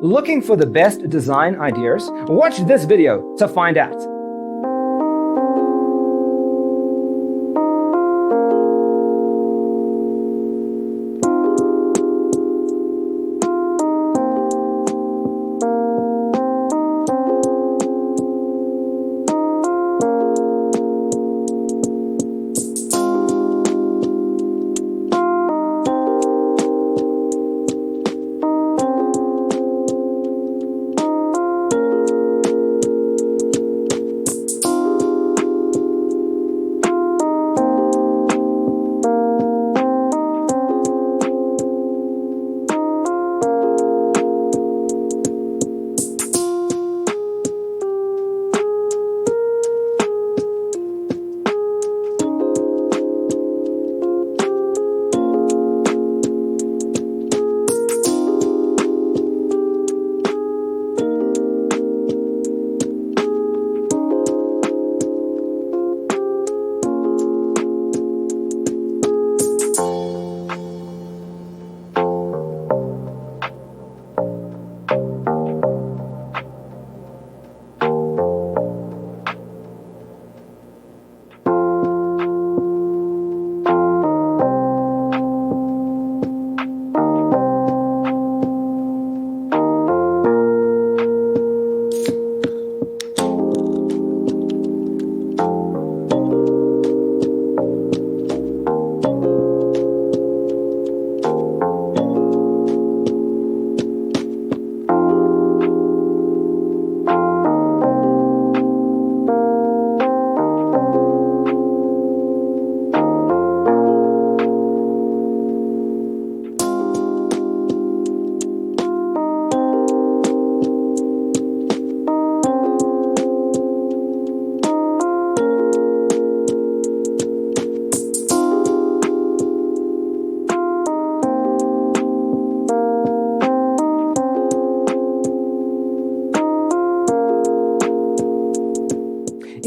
Looking for the best design ideas? Watch this video to find out.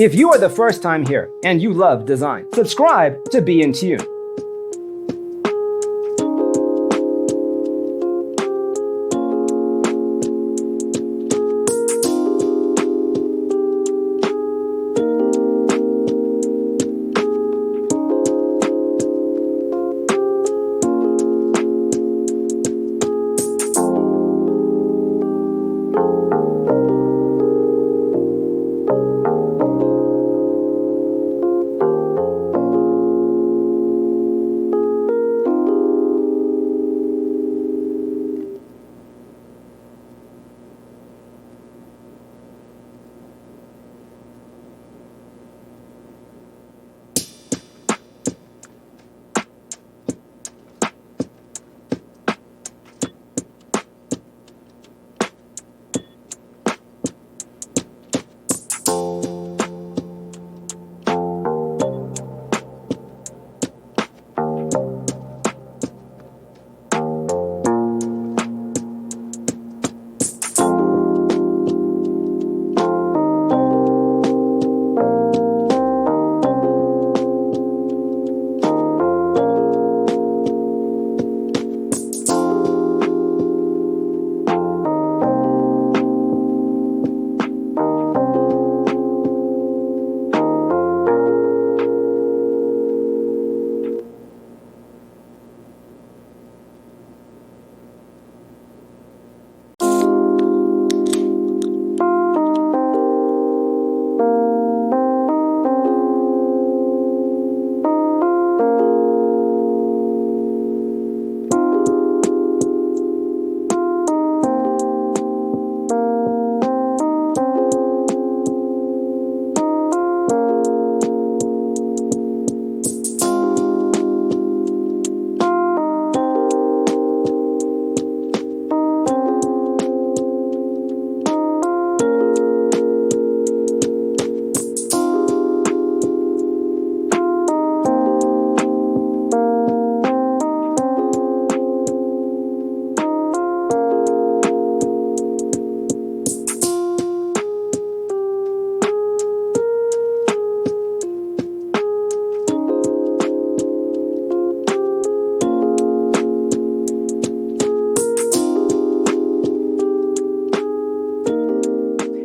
If you are the first time here and you love design, subscribe to be in tune.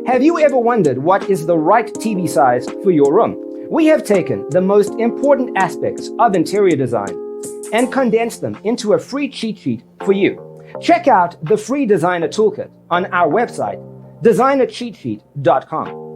Have you ever wondered what is the right TV size for your room? We have taken the most important aspects of interior design and condensed them into a free cheat sheet for you. Check out the free designer toolkit on our website, designercheatsheet.com.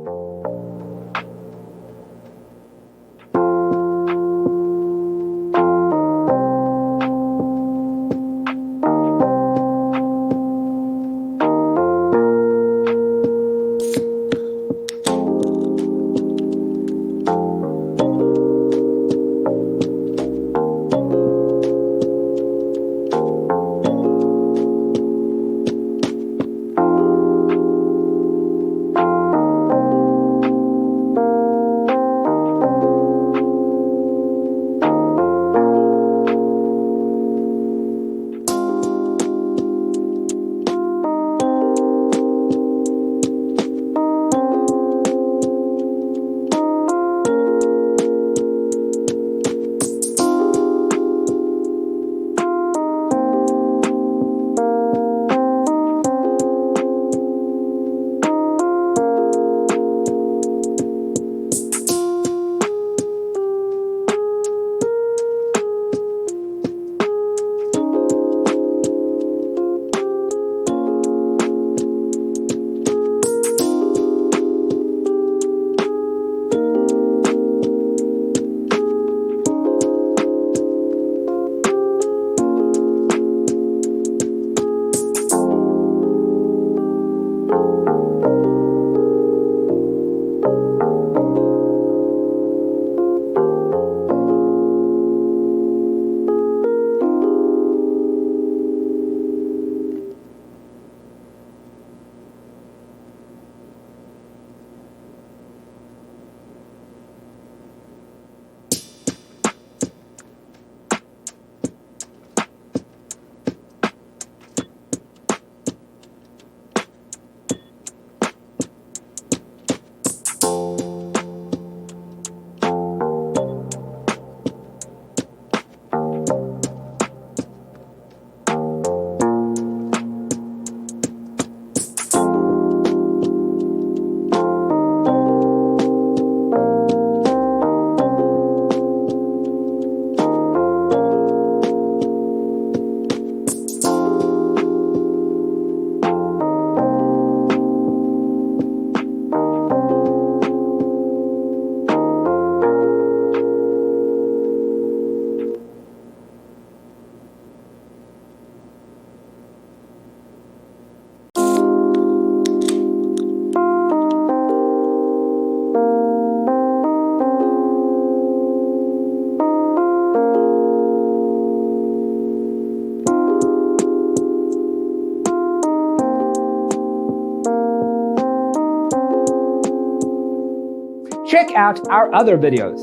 Check out our other videos.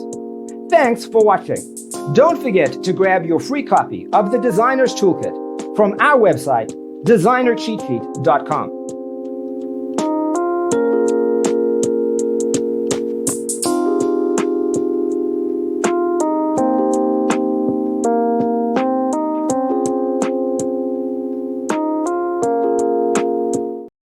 Thanks for watching. Don't forget to grab your free copy of the Designer's Toolkit from our website, designercheatsheet.com.